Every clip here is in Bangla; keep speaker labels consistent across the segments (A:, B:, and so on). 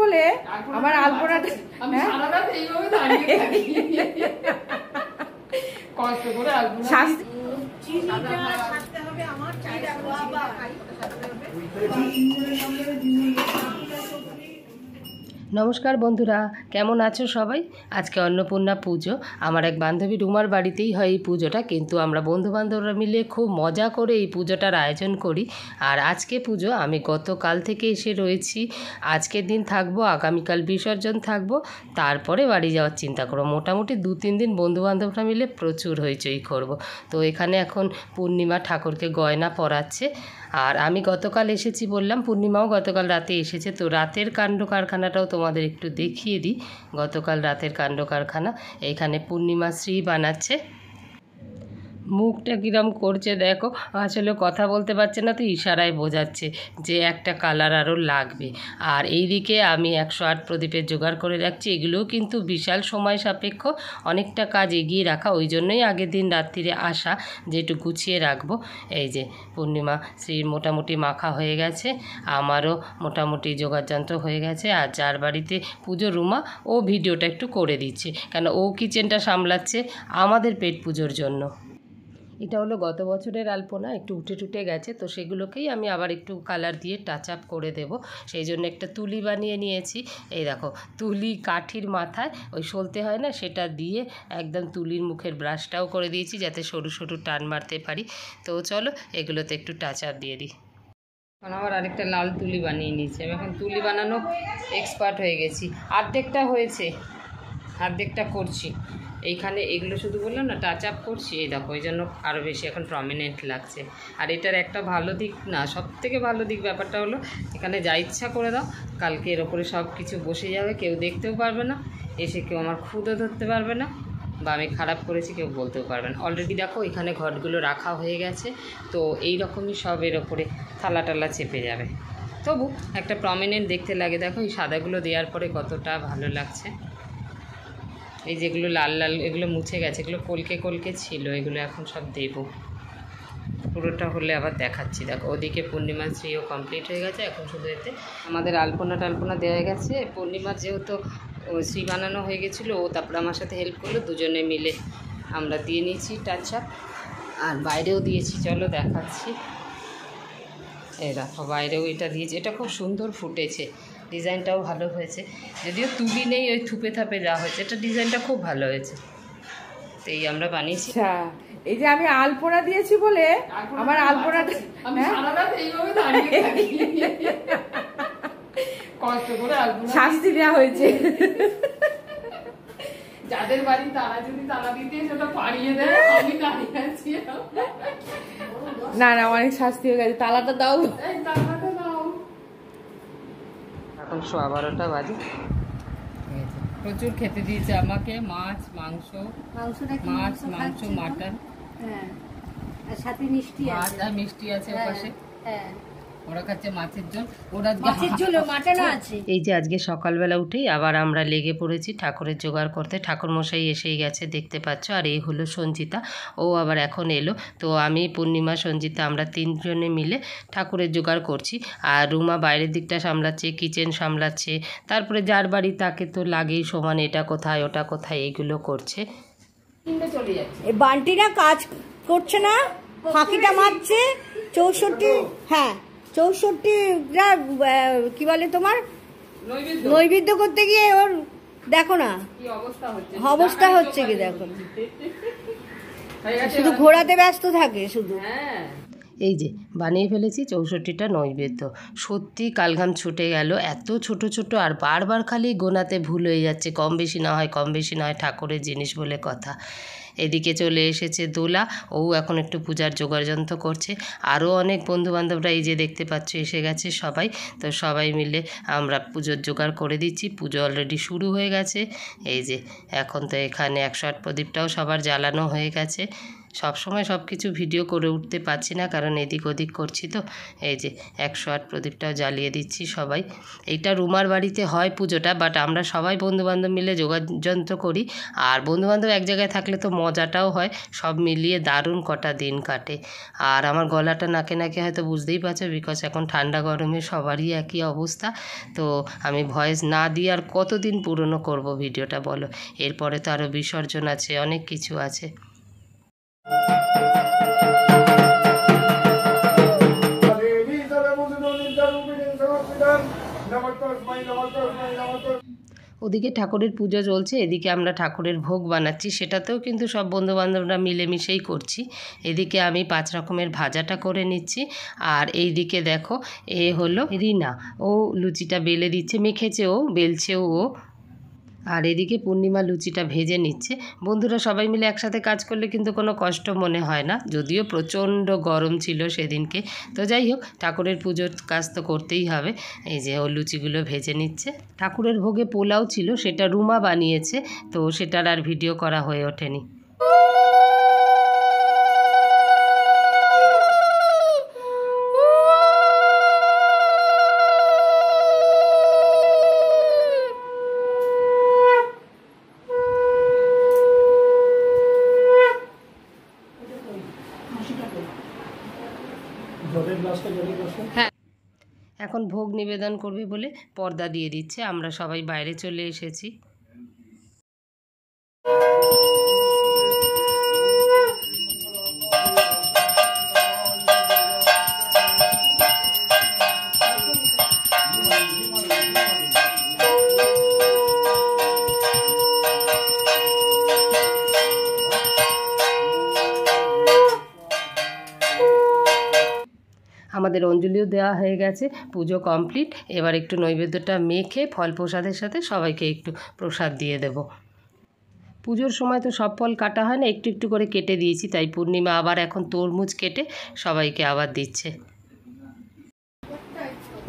A: বলে আমার আলপনাটা কষ্ট করে নমস্কার বন্ধুরা, কেমন আছো সবাই? আজকে অন্নপূর্ণা পুজো। আমার এক বান্ধবী রুমার বাড়িতেই হয় এই পুজোটা, কিন্তু আমরা বন্ধুবান্ধবরা মিলে খুব মজা করে এই পুজোটার আয়োজন করি। আর আজকে পুজো, আমি গতকাল থেকে এসে রয়েছি। আজকের দিন থাকবো, আগামীকাল বিসর্জন থাকবো, তারপরে বাড়ি যাওয়ার চিন্তা করবো। মোটামুটি 2-3 দিন বন্ধুবান্ধবরা মিলে প্রচুর হইচই করব। তো এখানে এখন পূর্ণিমা ঠাকুরকে গয়না পরাচ্ছে। আর আমি গতকাল এসেছি বললাম, পূর্ণিমাও গতকাল রাতে এসেছে। তো রাতের কাণ্ড কারখানাটাও তোমাদের একটু দেখিয়ে দিই। গতকাল রাতের কাণ্ড কারখানা। এইখানে পূর্ণিমা শ্রী বানাচ্ছে। মুখটা কিরম করছে দেখো, আসলে কথা বলতে পারছে না, তো ইশারায় বোঝাচ্ছে যে একটা কালার আরও লাগবে। আর এইদিকে আমি 108 প্রদীপের জোগাড় করে রাখছি। এগুলোও কিন্তু বিশাল সময় সাপেক্ষ, অনেকটা কাজ এগিয়ে রাখা। ওই জন্যই আগের দিন রাত্রিরে আসা, যে একটু গুছিয়ে রাখবো। এই যে পূর্ণিমা শ্রীর মোটামুটি মাখা হয়ে গেছে, আমারও মোটামুটি যোগাড়যন্ত্র হয়ে গেছে। আর যার বাড়িতে পুজো রুমা, ও ভিডিওটা একটু করে দিচ্ছে, কেন ও কিচেনটা সামলাচ্ছে আমাদের পেট পুজোর জন্য। এটা হলো গত বছরের আলপনা, একটু উঠে টুটে গেছে, তো সেগুলোকেই আমি আবার একটু কালার দিয়ে টাচ আপ করে দেব। সেই জন্য একটা তুলি বানিয়ে নিয়েছি। এই দেখো, তুলি কাঠির মাথায় ওই সলতে হয় না, সেটা দিয়ে একদম তুলির মুখের ব্রাশটাও করে দিয়েছি, যাতে সরু সরু টান মারতে পারি। তো চলো এগুলোতে একটু টাচ আপ দিয়ে দিই। এখন আবার আরেকটা লাল তুলি বানিয়ে নিয়েছি। আমি এখন তুলি বানানো এক্সপার্ট হয়ে গেছি। অর্ধেকটা হয়েছে, অর্ধেকটা করছি। এইখানে এগুলো শুধু বললাম না, টাচ আপ করছি। এই দেখো, এই জন্য আরও বেশি এখন প্রমিনেন্ট লাগছে। আর এটার একটা ভালো দিক, না সবথেকে ভালো দিক, ব্যাপারটা হলো এখানে যা ইচ্ছা করে দাও, কালকে এর ওপরে সব কিছু বসে যাবে, কেউ দেখতেও পারবে না, এসে কেউ আমার খুদও ধরতে পারবে না, বা আমি খারাপ করেছি কেউ বলতেও পারবে না। অলরেডি দেখো এখানে ঘটগুলো রাখা হয়ে গেছে, তো এই রকমই সব এর ওপরে থালা টালা চেপে যাবে, তবু একটা প্রমিনেন্ট দেখতে লাগে। দেখো এই সাদাগুলো দেওয়ার পরে কতটা ভালো লাগছে। এই যেগুলো লাল লাল, এগুলো মুছে গেছে, এগুলো কলকে কলকে ছিল, এগুলো এখন সব দেব। পুরোটা হলে আবার দেখাচ্ছি। দেখো ওদিকে পূর্ণিমা শ্রীও কমপ্লিট হয়ে গেছে। এখন শুধু এতে আমাদের আলপনা টালপনা দেওয়া গেছে। পূর্ণিমার যেহেতু শ্রী বানানো হয়ে গেছিলো, ও তারপরে আমার সাথে হেল্প করলো, দুজনে মিলে আমরা দিয়ে নিয়েছি টাচ আপ। আর বাইরেও দিয়েছি, চলো দেখাচ্ছি। এই দেখো বাইরেও এটা দিয়েছি, এটা খুব সুন্দর ফুটেছে, ডিজাইনটাও ভালো হয়েছে। যদিও তুলি নেই, ওই থুপে থাপে দেওয়া হয়েছে, এটা ডিজাইনটা খুব ভালো হয়েছে। তো এই আমরা বানিয়েছি। এই যে আমি আলপনা দিয়েছি বলে আমার আলপনাটা কষ্ট করে শাস্তি দেওয়া হয়েছে। যাদের বাড়ি তারা যদি তালা দিতে সেটা পাড়িয়ে দেয়, আমি দাঁড়িয়ে আছি। না না, অনেক শাস্তি হয়ে গেছে, তালাটা দাও, তালাটা দাও। এখন 12:15 বাজে। প্রচুর খেতে দিয়েছে আমাকে, মাছ মাংস, মাছ মাংস মাটন, আর সাথে মিষ্টি আছে, আর মিষ্টি আছে ওপাশে। ওরা খাচ্ছে মাছের ঝোল, ওরা মাছের ঝোল মাটন আছে। এই যে আজকে সকালবেলা উঠেই আবার আমরা লেগে পড়েছি ঠাকুরের জোগাড় করতে। ঠাকুরমশাই এসেই গেছে দেখতে পাচ্ছ। আর এই হলো সঞ্চিতা, ও আবার এখন এলো। তো আমি, পূর্ণিমা, সঞ্চিতা, আমরা 3 জনে মিলে ঠাকুরের জোগাড় করছি। আর রুমা বাইরের দিকটা সামলাচ্ছে, কিচেন সামলাচ্ছে, তারপরে যার বাড়ি তাকে তো লাগেই সমান, এটা কোথায় ওটা কোথায় এইগুলো করছে। চলে যাচ্ছে বান্টিরা, কাজ করছে না, ফাঁকিটা মারছে। 64, হ্যাঁ 64টা কি বলে তোমার নৈবেদ্য করতে গিয়ে ওর দেখো না অবস্থা হচ্ছে কি, দেখো শুধু ঘোরাতে ব্যস্ত থাকে শুধু। এই যে বানিয়ে ফেলেছি 64টা নৈবেদ্য। সত্যি কালঘাম ছুটে গেল, এত ছোট ছোট, আর বারবার খালি গোনাতে ভুল হয়ে যাচ্ছে। কম বেশি না হয়, কম বেশি না হয়, ঠাকুরের জিনিস বলে কথা। এদিকে চলে এসেছে দোলা, ও এখন একটু পূজার জোগাড়যন্ত্র করছে। আরও অনেক বন্ধুবান্ধবরা এই যে দেখতে পাচ্ছ এসে গেছে সবাই। তো সবাই মিলে আমরা পুজোর জোগাড় করে দিচ্ছি। পুজো অলরেডি শুরু হয়ে গেছে। এই যে এখন তো এখানে 108 প্রদীপটাও সবার জ্বালানো হয়ে গেছে। সব সময় সব কিছু ভিডিও করে উঠতে পারছি না, কারণ এদিক ওদিক করছি তো। এই যে 108 প্রদীপটাও জ্বালিয়ে দিচ্ছি সবাই। এইটা রুমার বাড়িতে হয় পুজোটা, বাট আমরা সবাই বন্ধুবান্ধব মিলে যোগাযন্ত্র করি। আর বন্ধুবান্ধব এক জায়গায় থাকলে তো মজাটাও হয়, সব মিলিয়ে দারুণ কটা দিন কাটে। আর আমার গলাটা নাকে নাকে হয়তো বুঝতেই পারছো, বিকজ এখন ঠান্ডা গরমে সবারই একই অবস্থা। তো আমি ভয়েস না দিয়ে আর কতদিন পুরনো করব ভিডিওটা বলো। এরপরে তো আরও বিসর্জন আছে, অনেক কিছু আছে। ওদিকে ঠাকুরের পুজো চলছে, এদিকে আমরা ঠাকুরের ভোগ বানাচ্ছি, সেটাতেও কিন্তু সব বন্ধুবান্ধবরা মিলেমিশেই করছি। এদিকে আমি 5 রকমের ভাজাটা করে নিচ্ছি, আর এই দিকে দেখো এ হলো রিনা, ও লুচিটা বেলে দিচ্ছে, মেখেছে ও, বেলছেও ও। আর এদিকে পূর্ণিমা লুচিটা ভেজে নিচ্ছে। বন্ধুরা সবাই মিলে একসাথে কাজ করলে কিন্তু কোনো কষ্ট মনে হয় না, যদিও প্রচণ্ড গরম ছিল সেদিনকে। তো যাই হোক, ঠাকুরের পুজোর কাজ তো করতেই হবে। এই যে ও লুচিগুলো ভেজে নিচ্ছে। ঠাকুরের ভোগে পোলাও ছিল, সেটা রুমা বানিয়েছে, তো সেটার আর ভিডিও করা হয়ে ওঠেনি। হ্যাঁ, এখন ভোগ নিবেদন করবে বলে পর্দা দিয়ে দিচ্ছে, আমরা সবাই বাইরে চলে এসেছি। আমাদের অঞ্জলিও দেওয়া হয়ে গেছে, পুজো কমপ্লিট। এবার একটু নৈবেদ্যটা মেখে ফল প্রসাদের সাথে সবাইকে একটু প্রসাদ দিয়ে দেব। পুজোর সময় তো সব ফল কাটা হয় না, একটু একটু করে কেটে দিয়েছি, তাই পূর্ণিমা আবার এখন তরমুজ কেটে সবাইকে আবার দিচ্ছে।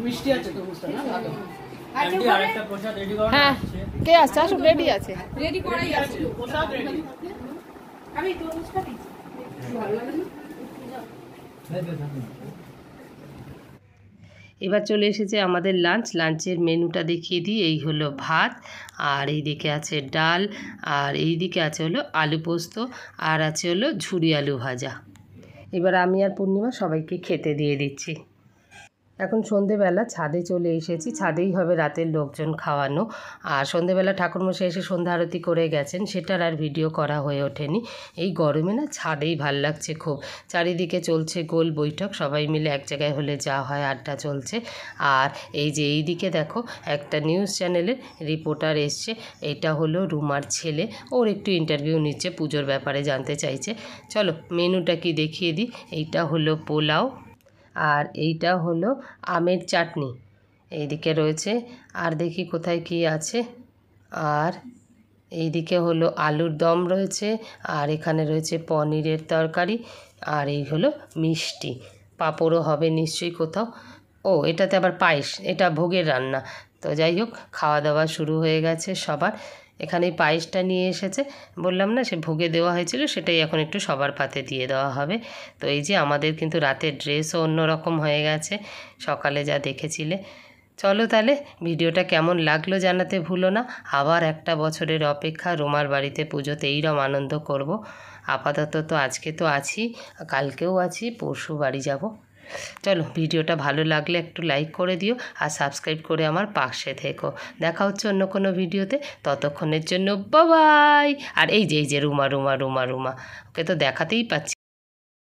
B: মিষ্টি আছে তো বুঝতে না ভালো। আরেকটা প্রসাদ রেডি করো।
C: হ্যাঁ, কে আসছে? সব রেডি আছে,
B: রেডি করাই আছে প্রসাদ রেডি।
C: আমি তরমুজটা দিচ্ছি, ভালো লাগে না?
A: এবার চলে এসেছে আমাদের লাঞ্চের মেনুটা দেখিয়ে দিই। এই হলো ভাত, আর এই দিকে আছে ডাল, আর এই দিকে আছে হলো আলু পোস্ত, আর আছে হলো ঝুরি আলু ভাজা। এবার আমি আর পূর্ণিমা সবাইকে খেতে দিয়ে দিচ্ছি। এখন সন্ধেবেলা ছাদে চলে এসেছি, ছাদেই হবে রাতের লোকজন খাওয়ানো। আর সন্ধেবেলা ঠাকুরমশাই এসে সন্ধ্যা আরতি করে গেছেন, সেটার আর ভিডিও করা হয়ে ওঠেনি। এই গরমে না ছাদেই ভাল লাগছে খুব, চারিদিকে চলছে গোল বৈঠক, সবাই মিলে এক জায়গায় হলে যা হয়, আড্ডা চলছে। আর এই যে এই দিকে দেখো একটা নিউজ চ্যানেলের রিপোর্টার এসছে, এটা হলো রুমার ছেলে, ওর একটু ইন্টারভিউ নিচ্ছে, পুজোর ব্যাপারে জানতে চাইছে। চলো মেনুটা কি দেখিয়ে দিই। এইটা হলো পোলাও, আর এইটা হলো আমের চাটনি, এইদিকে রয়েছে, আর দেখি কোথায় কি আছে, আর এইদিকে হলো আলুর দম রয়েছে, আর এখানে রয়েছে পনিরের তরকারি, আর এই হলো মিষ্টি, পাঁপড়ও হবে নিশ্চয়ই কোথাও। ও এটাতে আবার পায়েস, এটা ভোগের রান্না। তো যাই হোক, খাওয়া দাওয়া শুরু হয়ে গেছে সবার। এখানে পায়েসটা নিয়ে এসেছে, বললাম না সে ভোগে দেওয়া হয়েছিল, সেটাই এখন একটু সবার পাতে দিয়ে দেওয়া হবে। তো এই যে আমাদের কিন্তু রাতের ড্রেসও অন্যরকম হয়ে গেছে, সকালে যা দেখেছিলে। চলো তাহলে ভিডিওটা কেমন লাগলো জানাতে ভুলো না। আবার একটা বছরের অপেক্ষা, রুমার বাড়িতে পুজোতে এইরকম আনন্দ করব। আপাতত তো আজকে তো আছি, কালকেও আছি, পরশু বাড়ি যাব। চলো ভিডিওটা ভালো লাগলে একটু লাইক করে দিও, আর সাবস্ক্রাইব করে আমার পাশে থেকো। দেখা হচ্ছে অন্য কোনো ভিডিওতে, ততক্ষণের জন্য বাই। আর এই যে রুমা, ওকে তো দেখাতেই পাচ্ছি।